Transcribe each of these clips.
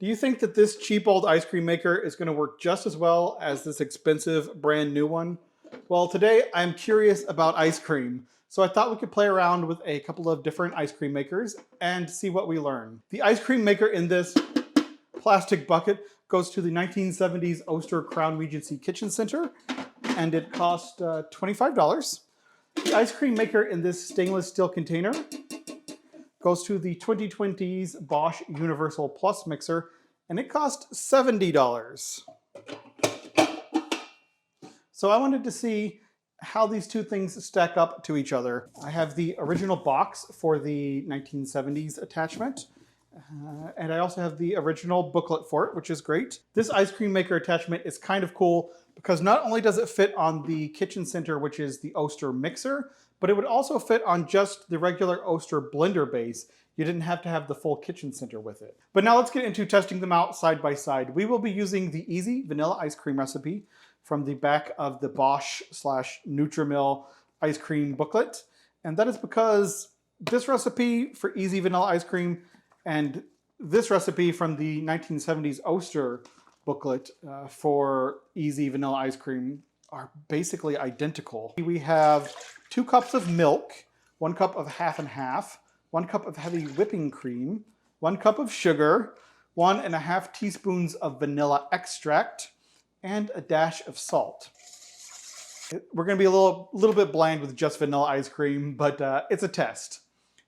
Do you think that this cheap old ice cream maker is going to work just as well as this expensive brand new one? Well, today I'm curious about ice cream, so I thought we could play around with a couple of different ice cream makers and see what we learn. The ice cream maker in this plastic bucket goes to the 1970s Oster Crown Regency Kitchen Center, and it cost $25. The ice cream maker in this stainless steel container goes to the 2020's Bosch Universal Plus mixer, and it cost $70. So I wanted to see how these two things stack up to each other. I have the original box for the 1970s attachment, and I also have the original booklet for it, which is great. This ice cream maker attachment is kind of cool because not only does it fit on the kitchen center, which is the Oster mixer, but it would also fit on just the regular Oster blender base. You didn't have to have the full kitchen center with it. But now let's get into testing them out side by side. We will be using the easy vanilla ice cream recipe from the back of the Bosch/Nutrimil ice cream booklet. And that is because this recipe for easy vanilla ice cream and this recipe from the 1970s Oster booklet for easy vanilla ice cream are basically identical. We have 2 cups of milk, 1 cup of half and half, 1 cup of heavy whipping cream, 1 cup of sugar, 1.5 teaspoons of vanilla extract, and a dash of salt. We're going to be a little bit bland with just vanilla ice cream, but it's a test.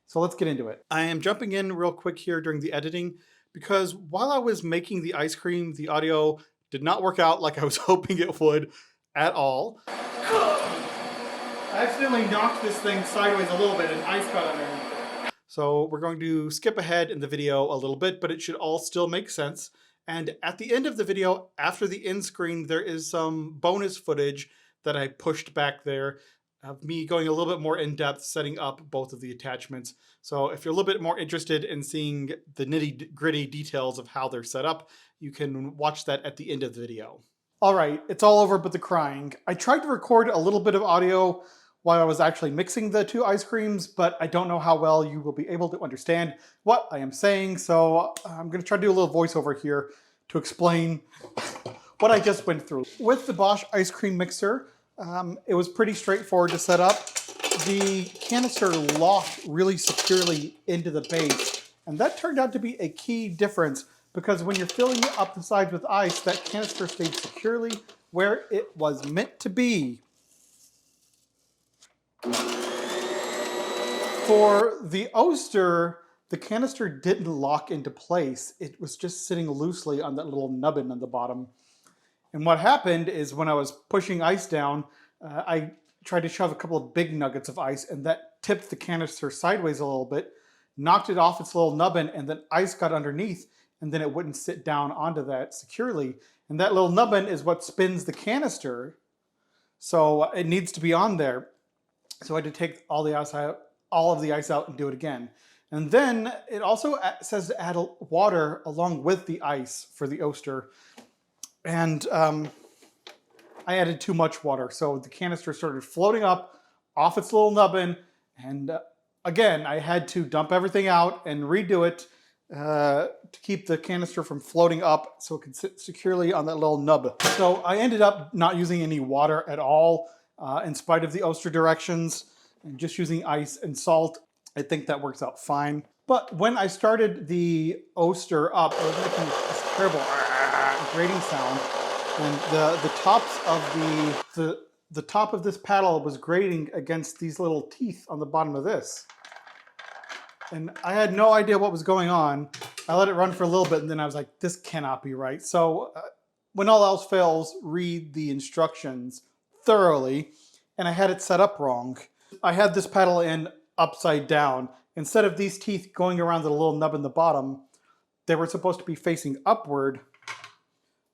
So let's get into it. I am jumping in real quick here during the editing because while I was making the ice cream, the audio did not work out like I was hoping it would at all. I accidentally knocked this thing sideways a little bit and ice got underneath it. So we're going to skip ahead in the video a little bit, but it should all still make sense. And at the end of the video, after the end screen, there is some bonus footage that I pushed back there of me going a little bit more in depth, setting up both of the attachments. So if you're a little bit more interested in seeing the nitty gritty details of how they're set up, you can watch that at the end of the video. All right, it's all over but the crying. I tried to record a little bit of audio while I was actually mixing the 2 ice creams, but I don't know how well you will be able to understand what I am saying, so I'm gonna try to do a little voiceover here to explain what I just went through. With the Bosch ice cream mixer, it was pretty straightforward to set up. The canister locked really securely into the base, and that turned out to be a key difference because when you're filling up the sides with ice, that canister stayed securely where it was meant to be. For the Oster, the canister didn't lock into place. It was just sitting loosely on that little nubbin on the bottom. And what happened is when I was pushing ice down, I tried to shove a couple of big nuggets of ice, and that tipped the canister sideways a little bit, knocked it off its little nubbin, and then ice got underneath, and then it wouldn't sit down onto that securely. And that little nubbin is what spins the canister. So it needs to be on there. So I had to take all of the ice out and do it again. And then it also says to add water along with the ice for the Oster. And I added too much water. So the canister started floating up off its little nubbin. And again, I had to dump everything out and redo it to keep the canister from floating up so it could sit securely on that little nub. So I ended up not using any water at all in spite of the Oster directions and just using ice and salt. I think that works out fine. But when I started the Oster up, it was making this terrible grating sound. And the tops of the top of this paddle was grating against these little teeth on the bottom of this. And I had no idea what was going on. I let it run for a little bit and then I was like, this cannot be right. So when all else fails, read the instructions thoroughly. And I had it set up wrong. I had this paddle in upside down. Instead of these teeth going around the little nub in the bottom, they were supposed to be facing upward.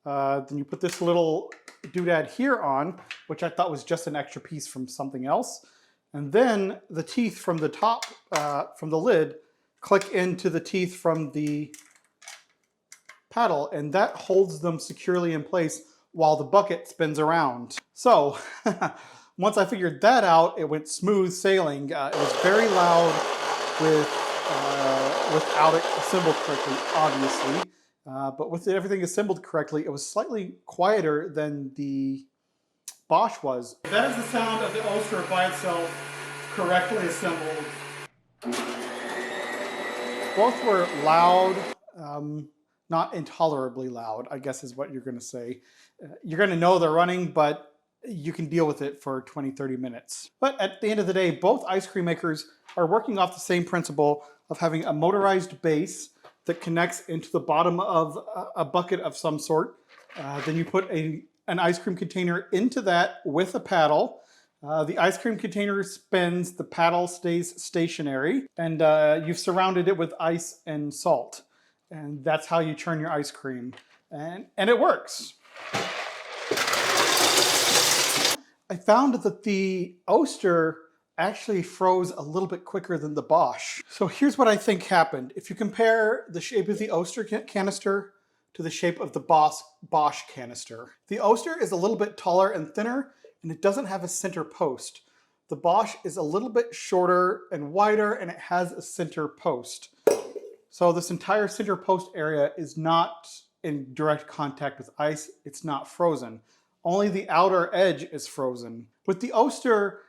Then you put this little doodad here on, which I thought was just an extra piece from something else. And then the teeth from the top, from the lid, click into the teeth from the paddle, and that holds them securely in place while the bucket spins around. So once I figured that out, it went smooth sailing. It was very loud without it assembled correctly, obviously. but with everything assembled correctly, it was slightly quieter than the Bosch was. That is the sound of the Oster by itself, correctly assembled. Both were loud, not intolerably loud, I guess is what you're going to say. You're going to know they're running, but you can deal with it for 20-30 minutes. But at the end of the day, both ice cream makers are working off the same principle of having a motorized base that connects into the bottom of a bucket of some sort. Then you put an ice cream container into that with a paddle. The ice cream container spins, the paddle stays stationary, and you've surrounded it with ice and salt. And that's how you churn your ice cream. And it works. I found that the Oster actually froze a little bit quicker than the Bosch. So here's what I think happened. If you compare the shape of the Oster canister to the shape of the Bosch canister, the Oster is a little bit taller and thinner, and it doesn't have a center post. The Bosch is a little bit shorter and wider, and it has a center post. So this entire center post area is not in direct contact with ice. It's not frozen. Only the outer edge is frozen. With the Oster,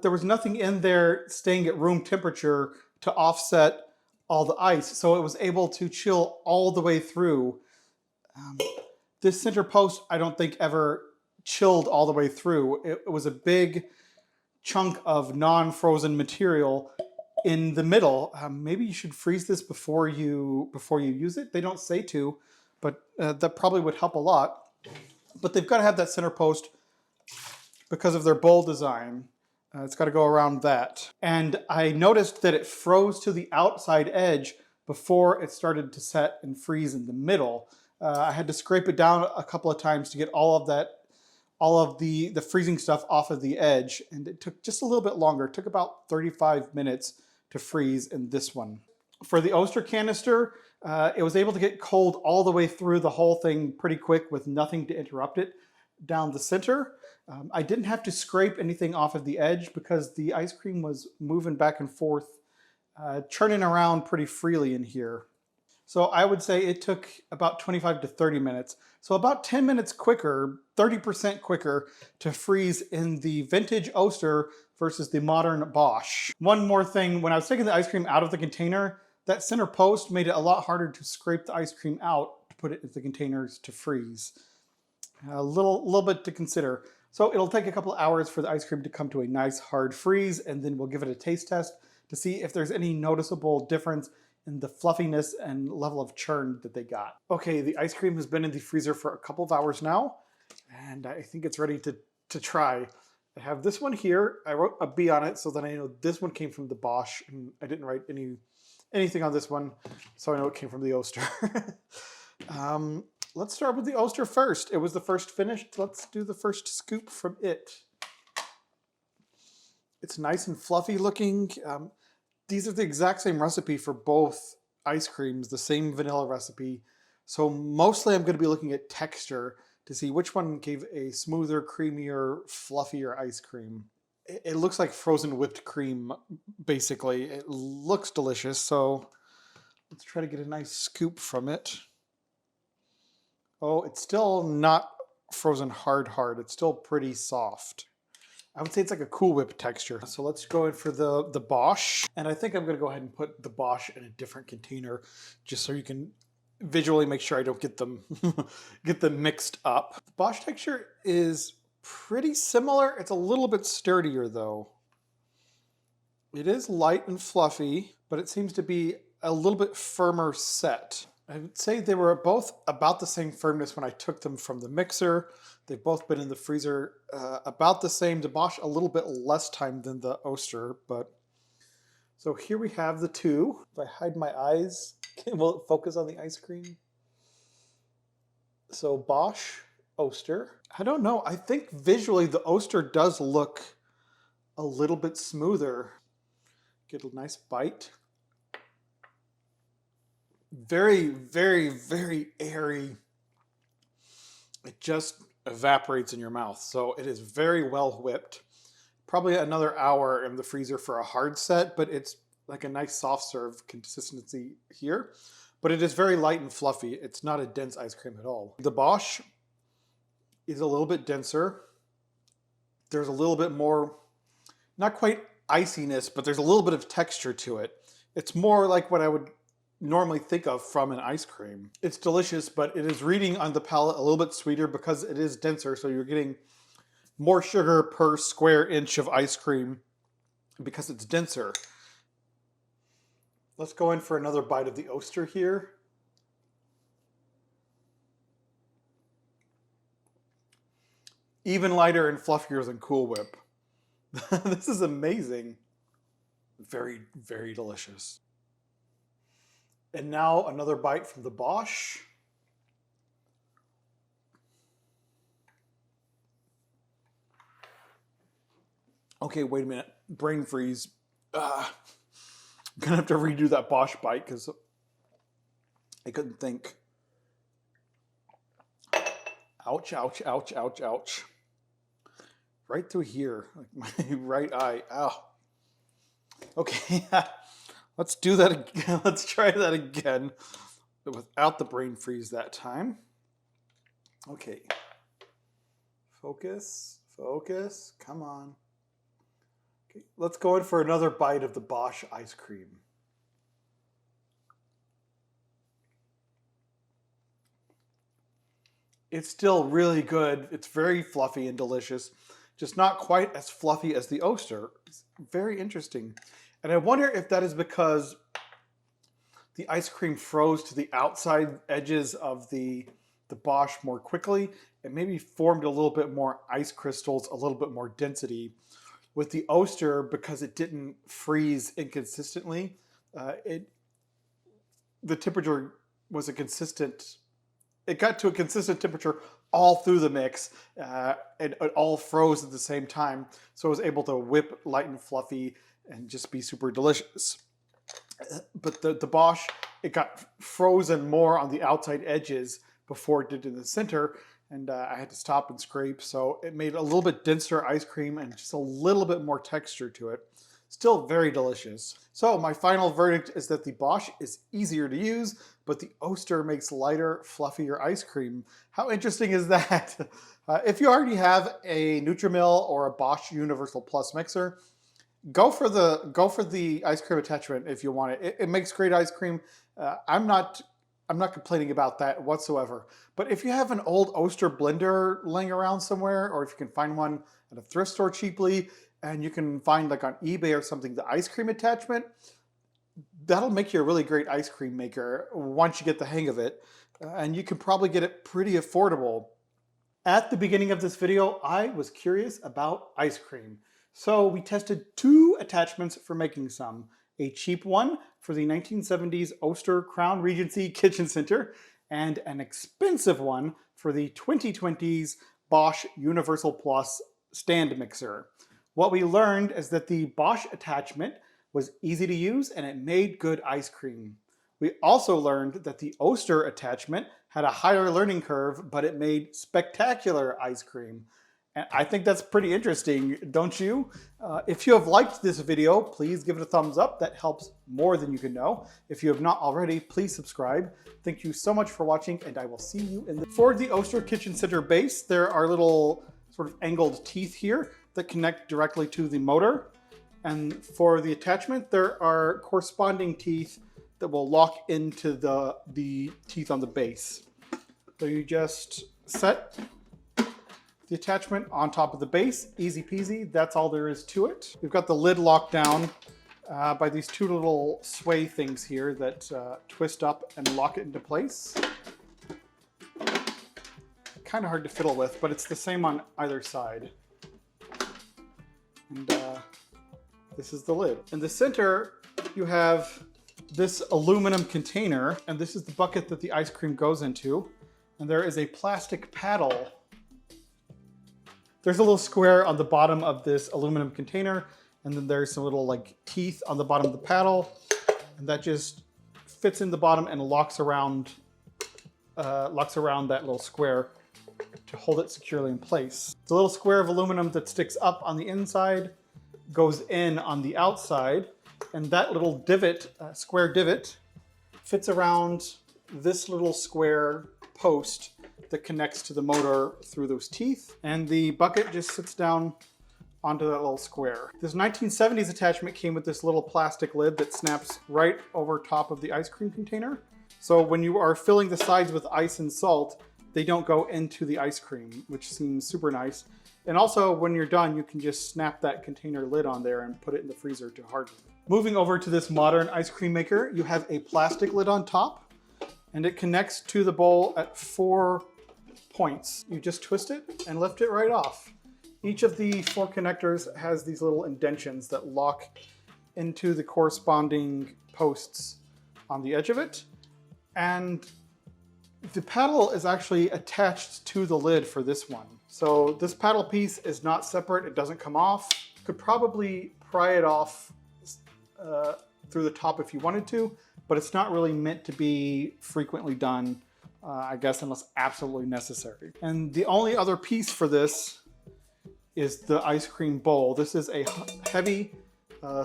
there was nothing in there staying at room temperature to offset all the ice, so it was able to chill all the way through. This center post, I don't think ever chilled all the way through. It was a big chunk of non-frozen material in the middle. Maybe you should freeze this before you use it. They don't say to, but that probably would help a lot. But they've got to have that center post because of their bowl design. It's got to go around that. And I noticed that it froze to the outside edge before it started to set and freeze in the middle. I had to scrape it down a couple of times to get all of the freezing stuff off of the edge. And it took just a little bit longer. It took about 35 minutes to freeze in this one. For the Oster canister, it was able to get cold all the way through the whole thing pretty quick with nothing to interrupt it down the center. I didn't have to scrape anything off of the edge because the ice cream was moving back and forth, churning around pretty freely in here. So I would say it took about 25 to 30 minutes. So about 10 minutes quicker, 30% quicker to freeze in the vintage Oster versus the modern Bosch. One more thing, when I was taking the ice cream out of the container, that center post made it a lot harder to scrape the ice cream out to put it into the containers to freeze. A little bit to consider. So it'll take a couple of hours for the ice cream to come to a nice hard freeze, and then we'll give it a taste test to see if there's any noticeable difference in the fluffiness and level of churn that they got. Okay, the ice cream has been in the freezer for a couple of hours now, and I think it's ready to try. I have this one here. I wrote a B on it so that I know this one came from the Bosch, and I didn't write anything on this one, so I know it came from the Oster. Let's start with the Oster first. It was the first finished. Let's do the first scoop from it. It's nice and fluffy looking. These are the exact same recipe for both ice creams, the same vanilla recipe. So mostly I'm going to be looking at texture to see which one gave a smoother, creamier, fluffier ice cream. It looks like frozen whipped cream, basically. It looks delicious, so let's try to get a nice scoop from it. Oh, it's still not frozen hard. It's still pretty soft. I would say it's like a Cool Whip texture. So let's go in for the Bosch. And I think I'm gonna go ahead and put the Bosch in a different container just so you can visually make sure I don't get them, get them mixed up. The Bosch texture is pretty similar. It's a little bit sturdier though. It is light and fluffy, but it seems to be a little bit firmer set. I would say they were both about the same firmness when I took them from the mixer. They've both been in the freezer about the same. The Bosch a little bit less time than the Oster, but so here we have the two. If I hide my eyes, will it focus on the ice cream? So Bosch, Oster. I don't know. I think visually the Oster does look a little bit smoother. Get a nice bite. Very, very, very airy. It just evaporates in your mouth. So it is very well whipped. Probably another hour in the freezer for a hard set, but it's like a nice soft serve consistency here. but it is very light and fluffy. It's not a dense ice cream at all. The Bosch is a little bit denser. There's a little bit more, not quite iciness, but there's a little bit of texture to it. It's more like what I would normally think of from an ice cream. It's delicious, but it is reading on the palate a little bit sweeter because it is denser, so you're getting more sugar per square inch of ice cream because it's denser. Let's go in for another bite of the Oster here. Even lighter and fluffier than Cool Whip. This is amazing. Very, very delicious. And now another bite from the Bosch. Okay, wait a minute. Brain freeze. I'm gonna have to redo that Bosch bite because I couldn't think. Ouch, ouch, ouch, ouch, ouch. Right through here, like my right eye. Ow. Okay, let's do that again. Let's try that again, but without the brain freeze that time. Okay. Focus, focus, come on. Okay, let's go in for another bite of the Bosch ice cream. It's still really good. It's very fluffy and delicious. Just not quite as fluffy as the Oster. It's very interesting. And I wonder if that is because the ice cream froze to the outside edges of the Bosch more quickly and maybe formed a little bit more ice crystals, a little bit more density. With the Oster, because it didn't freeze inconsistently, the temperature was a consistent, it got to a consistent temperature all through the mix, and it all froze at the same time. So it was able to whip light and fluffy and just be super delicious. But the Bosch, it got frozen more on the outside edges before it did in the center, and I had to stop and scrape. So it made a little bit denser ice cream and just a little bit more texture to it. Still very delicious. So my final verdict is that the Bosch is easier to use, but the Oster makes lighter, fluffier ice cream. How interesting is that? If you already have a Nutrimil or a Bosch Universal Plus mixer, go for the ice cream attachment if you want it. It makes great ice cream. I'm not complaining about that whatsoever. But if you have an old Oster blender laying around somewhere, or if you can find one at a thrift store cheaply, and you can find like on eBay or something, the ice cream attachment, that'll make you a really great ice cream maker once you get the hang of it. And you can probably get it pretty affordable. At the beginning of this video, I was curious about ice cream. So we tested two attachments for making some. A cheap one for the 1970s Oster Crown Regency Kitchen Center, and an expensive one for the 2020s Bosch Universal Plus stand mixer. What we learned is that the Bosch attachment was easy to use and it made good ice cream. We also learned that the Oster attachment had a higher learning curve, but it made spectacular ice cream. And I think that's pretty interesting, don't you? If you have liked this video, please give it a thumbs up. That helps more than you can know. If you have not already, please subscribe. Thank you so much for watching, and I will see you in the... For the Oster Kitchen Center base, there are little sort of angled teeth here that connect directly to the motor. And for the attachment, there are corresponding teeth that will lock into the teeth on the base. So you just set the attachment on top of the base, easy peasy, that's all there is to it. We've got the lid locked down by these two little sway things here that twist up and lock it into place. Kind of hard to fiddle with, but it's the same on either side. And this is the lid. In the center, you have this aluminum container, and this is the bucket that the ice cream goes into. And there is a plastic paddle. There's a little square on the bottom of this aluminum container, and then there's some little like teeth on the bottom of the paddle, and that just fits in the bottom and locks around that little square to hold it securely in place. It's a little square of aluminum that sticks up on the inside, goes in on the outside, and that little divot, square divot, fits around this little square post that connects to the motor through those teeth. And the bucket just sits down onto that little square. This 1970s attachment came with this little plastic lid that snaps right over top of the ice cream container. So when you are filling the sides with ice and salt, they don't go into the ice cream, which seems super nice. And also when you're done, you can just snap that container lid on there and put it in the freezer to harden. Moving over to this modern ice cream maker, you have a plastic lid on top and it connects to the bowl at 4 points. You just twist it and lift it right off. Each of the 4 connectors has these little indentions that lock into the corresponding posts on the edge of it. And the paddle is actually attached to the lid for this one. So this paddle piece is not separate, it doesn't come off. You could probably pry it off through the top if you wanted to, but it's not really meant to be frequently done, I guess, unless absolutely necessary. And the only other piece for this is the ice cream bowl. This is a heavy,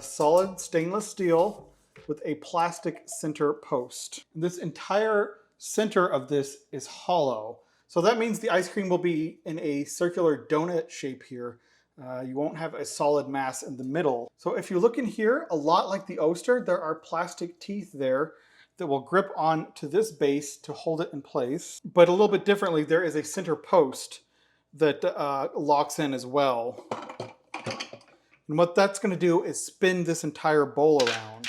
solid stainless steel with a plastic center post. And this entire center of this is hollow. So that means the ice cream will be in a circular donut shape here. You won't have a solid mass in the middle. So if you look in here, a lot like the Oster, there are plastic teeth there that will grip on to this base to hold it in place. But a little bit differently, there is a center post that locks in as well. And what that's going to do is spin this entire bowl around.